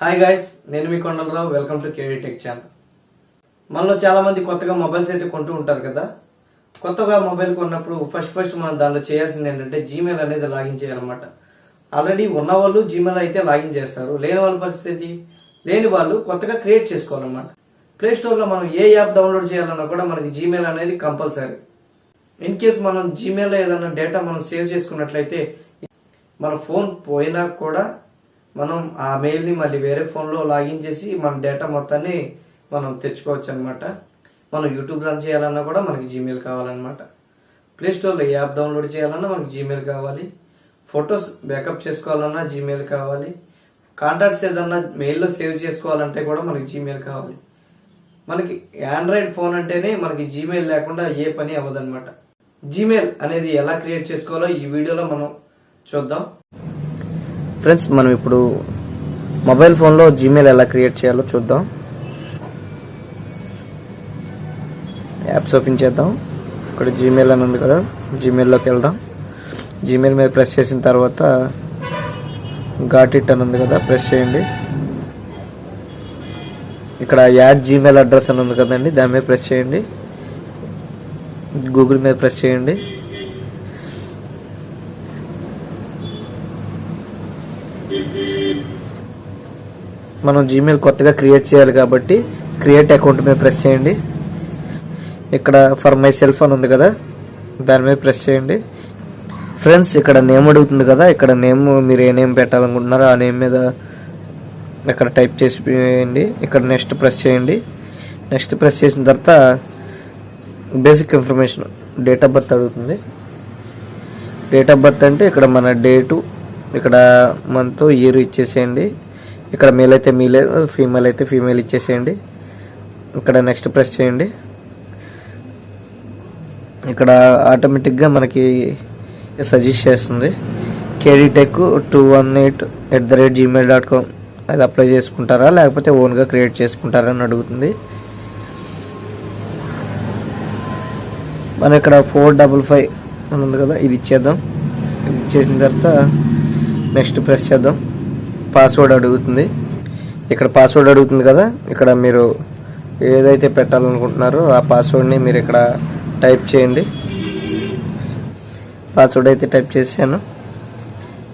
Hi guys, నేను మీ Kondalarao. Welcome to KD tech channel. మనలో చాలా మంది కొత్తగా మొబైల్స్ అయితే కొంటూ ఉంటారు కదా. కొత్తగా మొబైల్ కొన్నప్పుడు ఫస్ట్ మనం దానిలో చేయాల్సింది ఏంటంటే జీమెయిల్ అనేది లాగిన్ చేయాలన్నమాట. ఆల్రెడీ ఉన్న వాళ్ళు జీమెయిల్ అయితే లాగిన్ చేస్తారు. లేని వాళ్ళ పరిస్థితి, లేని వాళ్ళు కొత్తగా క్రియేట్ చేసుకోవాలన్నమాట. ప్లే స్టోర్లో మనం ఏ యాప్ డౌన్లోడ్ చేయాలన్నా కూడా మనకి జీమెయిల్ అనేది కంపల్సరీ. ఇన్ కేస్ మనం జీమెయిల్లో ఏదైనా డేటా మనం సేవ్ చేసుకున్నట్లయితే మన ఫోన్ పోయినా కూడా మనం ఆ మెయిల్ని మళ్ళీ వేరే ఫోన్లో లాగిన్ చేసి మన డేటా మొత్తాన్ని మనం తెచ్చుకోవచ్చు అనమాట. మనం యూట్యూబ్ రన్ చేయాలన్నా కూడా మనకి జీమెయిల్ కావాలన్నమాట. ప్లే స్టోర్లో యాప్ డౌన్లోడ్ చేయాలన్నా మనకి జీమెయిల్ కావాలి. ఫొటోస్ బ్యాకప్ చేసుకోవాలన్నా జీమెయిల్ కావాలి. కాంటాక్ట్స్ ఏదన్నా మెయిల్లో సేవ్ చేసుకోవాలంటే కూడా మనకి జీమెయిల్ కావాలి. మనకి ఆండ్రాయిడ్ ఫోన్ అంటేనే మనకి జీమెయిల్ లేకుండా ఏ పని అవ్వదన్నమాట. జీమెయిల్ అనేది ఎలా క్రియేట్ చేసుకోవాలో ఈ వీడియోలో మనం చూద్దాం. ఫ్రెండ్స్, మనం ఇప్పుడు మొబైల్ ఫోన్లో జీమెయిల్ ఎలా క్రియేట్ చేయాలో చూద్దాం. యాప్స్ ఓపెన్ చేద్దాం. ఇక్కడ జీమెయిల్ అని ఉంది కదా, జీమెయిల్లోకి వెళ్దాం. జీమెయిల్ మీద ప్రెస్ చేసిన తర్వాత గాట్ ఇట్ అని ఉంది కదా, ప్రెస్ చేయండి. ఇక్కడ యాడ్ జీమెయిల్ అడ్రస్ అని ఉంది కదండి, దాని మీద ప్రెస్ చేయండి. గూగుల్ మీద ప్రెస్ చేయండి. మనం జీమెయిల్ కొత్తగా క్రియేట్ చేయాలి కాబట్టి క్రియేట్ అకౌంట్ మీద ప్రెస్ చేయండి. ఇక్కడ ఫర్ మై సెల్ఫ్ అని ఉంది కదా, దాని మీద ప్రెస్ చేయండి. ఫ్రెండ్స్, ఇక్కడ నేమ్ అడుగుతుంది కదా, ఇక్కడ నేమ్ మీరు ఏ నేమ్ పెట్టాలనుకుంటున్నారో ఆ నేమ్ మీద ఇక్కడ టైప్ చేసి ఇక్కడ నెక్స్ట్ ప్రెస్ చేయండి. నెక్స్ట్ ప్రెస్ చేసిన తర్వాత basic information date of birth అడుగుతుంది. డేట్ ఆఫ్ బర్త్ అంటే ఇక్కడ మన డేటు, ఇక్కడ మంత్ ఇయర్ ఇచ్చేసేయండి. ఇక్కడ మేల్ అయితే మేల్, ఫీమేల్ అయితే ఫీమేల్ ఇచ్చేసేయండి. ఇక్కడ నెక్స్ట్ ప్రెస్ చేయండి. ఇక్కడ ఆటోమేటిక్గా మనకి సజెస్ట్ చేస్తుంది kdtech218@gmail.com. అది అప్లై చేసుకుంటారా లేకపోతే ఓన్గా క్రియేట్ చేసుకుంటారా అని అడుగుతుంది. మనం ఇక్కడ 455 అని ఉంది కదా, ఇది ఇచ్చేద్దాం. ఇది ఇచ్చేసిన తర్వాత నెక్స్ట్ ప్రెస్ చేద్దాం. పాస్వర్డ్ అడుగుతుంది. ఇక్కడ పాస్వర్డ్ అడుగుతుంది కదా, ఇక్కడ మీరు ఏదైతే పెట్టాలనుకుంటున్నారో ఆ పాస్వర్డ్ని మీరు ఇక్కడ టైప్ చేయండి. పాస్వర్డ్ అయితే టైప్ చేశాను.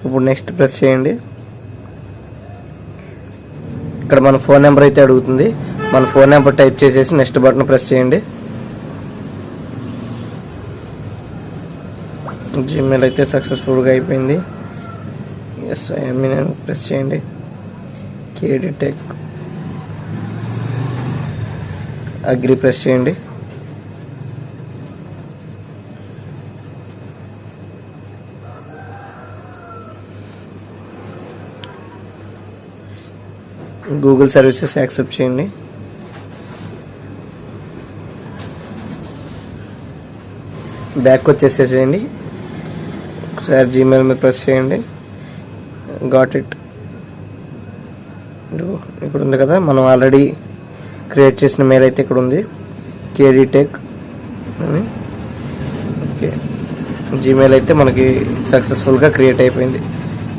ఇప్పుడు నెక్స్ట్ ప్రెస్ చేయండి. ఇక్కడ మన ఫోన్ నెంబర్ అయితే అడుగుతుంది. మన ఫోన్ నెంబర్ టైప్ చేసేసి నెక్స్ట్ బటన్ ప్రెస్ చేయండి. జీమెయిల్ అయితే సక్సెస్ఫుల్గా అయిపోయింది. ఎస్ నేను ప్రెస్ చేయండి. కేడీ టెక్ అగ్రి ప్రెస్ చేయండి. గూగుల్ సర్వీసెస్ యాక్సెప్ట్ చేయండి. బ్యాక్ వచ్చేసేయండి. ఒకసారి జీమెయిల్ మీద ప్రెస్ చేయండి. Got it. ఇక్కడ ఉంది కదా, మనం ఆల్రెడీ క్రియేట్ చేసిన మెయిల్ అయితే ఇక్కడ ఉంది, కేడీ టెక్ అని. ఓకే, జీమెయిల్ అయితే మనకి సక్సెస్ఫుల్గా క్రియేట్ అయిపోయింది.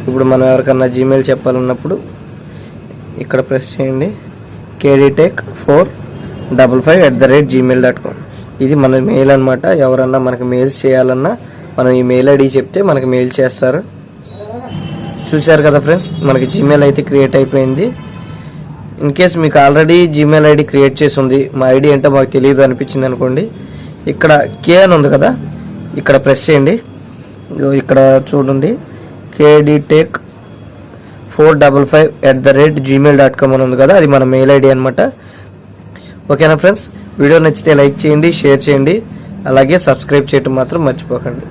ఇప్పుడు మనం ఎవరికన్నా జీమెయిల్ చెప్పాలన్నప్పుడు ఇక్కడ ప్రెస్ చేయండి. kdtech455@gmail.com. ఇది మన మెయిల్ అనమాట. ఎవరన్నా మనకి మెయిల్స్ చేయాలన్నా మనం ఈ మెయిల్ ఐడి చెప్తే మనకి మెయిల్ చేస్తారు. చూశారు కదా ఫ్రెండ్స్, మనకి జీమెయిల్ అయితే క్రియేట్ అయిపోయింది. ఇన్ కేస్ మీకు ఆల్రెడీ జీమెయిల్ ఐడి క్రియేట్ చేసి ఉంది, మా ఐడి ఏంటో మాకు తెలియదు అనిపించింది అనుకోండి, ఇక్కడ కే అని ఉంది కదా, ఇక్కడ ప్రెస్ చేయండి. ఇక్కడ చూడండి, kdtech455@gmail.com అని ఉంది కదా, అది మన మెయిల్ ఐడి అనమాట. ఓకేనా ఫ్రెండ్స్, వీడియో నచ్చితే లైక్ చేయండి, షేర్ చేయండి, అలాగే సబ్స్క్రైబ్ చేయడం మాత్రం మర్చిపోకండి.